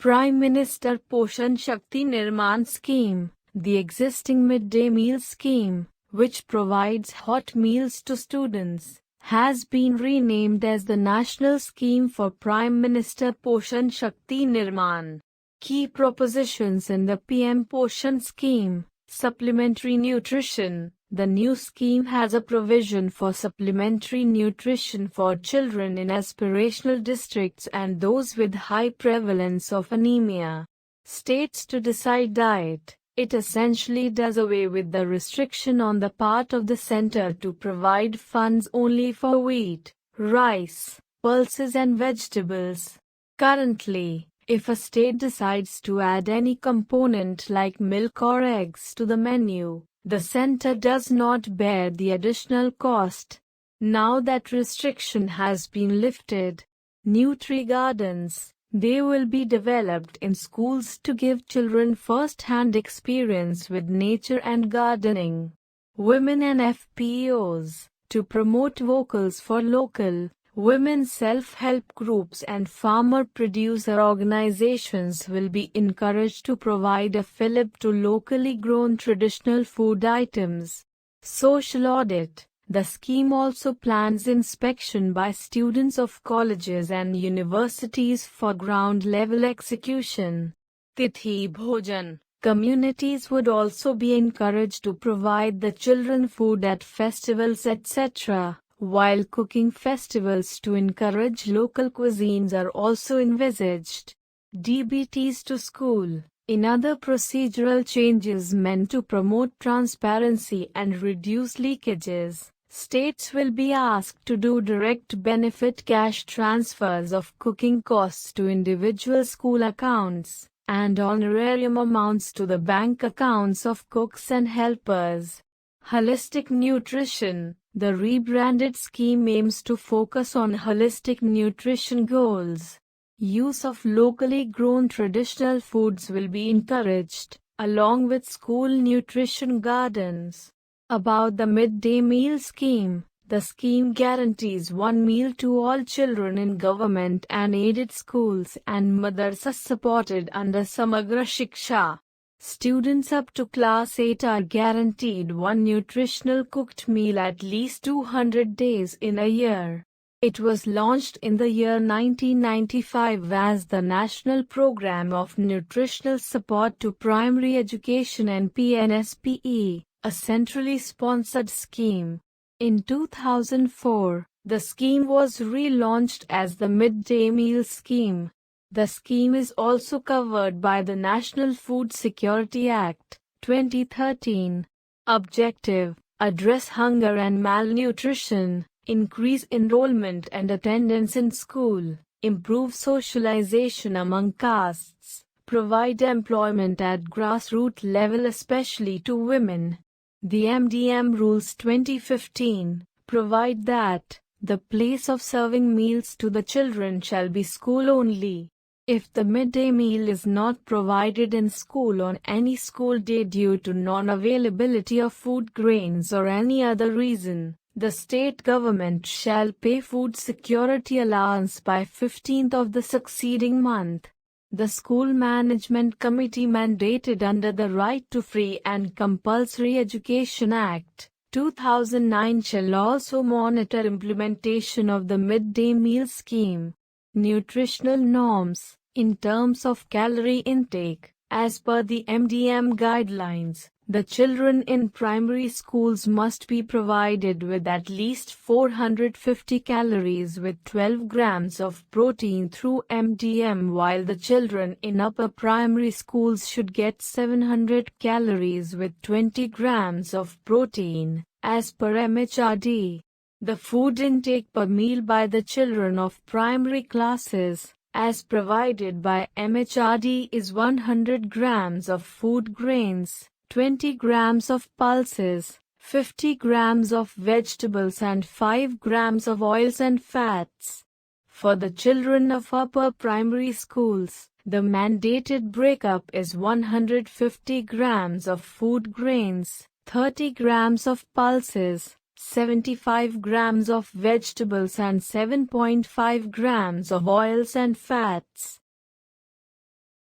Prime Minister Poshan Shakti Nirman scheme, the existing midday meal scheme, which provides hot meals to students, has been renamed as the National Scheme for Prime Minister Poshan Shakti Nirman. Key propositions in the PM Poshan scheme: supplementary nutrition. The new scheme has a provision for supplementary nutrition for children in aspirational districts and those with high prevalence of anemia. States to decide diet. It essentially does away with the restriction on the part of the center to provide funds only for wheat, rice, pulses and vegetables. Currently, if a state decides to add any component like milk or eggs to the menu, the center does not bear the additional cost. Now that restriction has been lifted, Nutri Gardens, they will be developed in schools to give children first-hand experience with nature and gardening. Women and FPOs, to promote vocals for local, women self-help groups and farmer-producer organizations will be encouraged to provide a fillip to locally grown traditional food items. Social audit. The scheme also plans inspection by students of colleges and universities for ground-level execution. Tithi Bhojan. Communities would also be encouraged to provide the children food at festivals etc., while cooking festivals to encourage local cuisines are also envisaged. DBTs to school. In other procedural changes meant to promote transparency and reduce leakages, states will be asked to do direct benefit cash transfers of cooking costs to individual school accounts, and honorarium amounts to the bank accounts of cooks and helpers. Holistic nutrition. The rebranded scheme aims to focus on holistic nutrition goals. Use of locally grown traditional foods will be encouraged, along with school nutrition gardens. About the midday meal scheme, the scheme guarantees one meal to all children in government and aided schools and madrasas supported under Samagra Shiksha. Students up to class 8 are guaranteed one nutritional cooked meal at least 200 days in a year. It was launched in the year 1995 as the National Program of Nutritional Support to Primary Education and PNSPE, a centrally sponsored scheme. In 2004, the scheme was relaunched as the Midday Meal Scheme. The scheme is also covered by the National Food Security Act, 2013. Objective: address hunger and malnutrition, increase enrollment and attendance in school, improve socialization among castes, provide employment at grassroots level especially to women. The MDM Rules 2015 provide that the place of serving meals to the children shall be school only. If the midday meal is not provided in school on any school day due to non-availability of food grains or any other reason, the state government shall pay food security allowance by 15th of the succeeding month. The School Management Committee mandated under the Right to Free and Compulsory Education Act, 2009 shall also monitor implementation of the midday meal scheme. Nutritional norms. In terms of calorie intake, as per the MDM guidelines, the children in primary schools must be provided with at least 450 calories with 12 grams of protein through MDM, while the children in upper primary schools should get 700 calories with 20 grams of protein, as per MHRD. The food intake per meal by the children of primary classes, as provided by MHRD, is 100 grams of food grains, 20 grams of pulses, 50 grams of vegetables and 5 grams of oils and fats. For the children of upper primary schools, the mandated breakup is 150 grams of food grains, 30 grams of pulses, 75 grams of vegetables and 7.5 grams of oils and fats.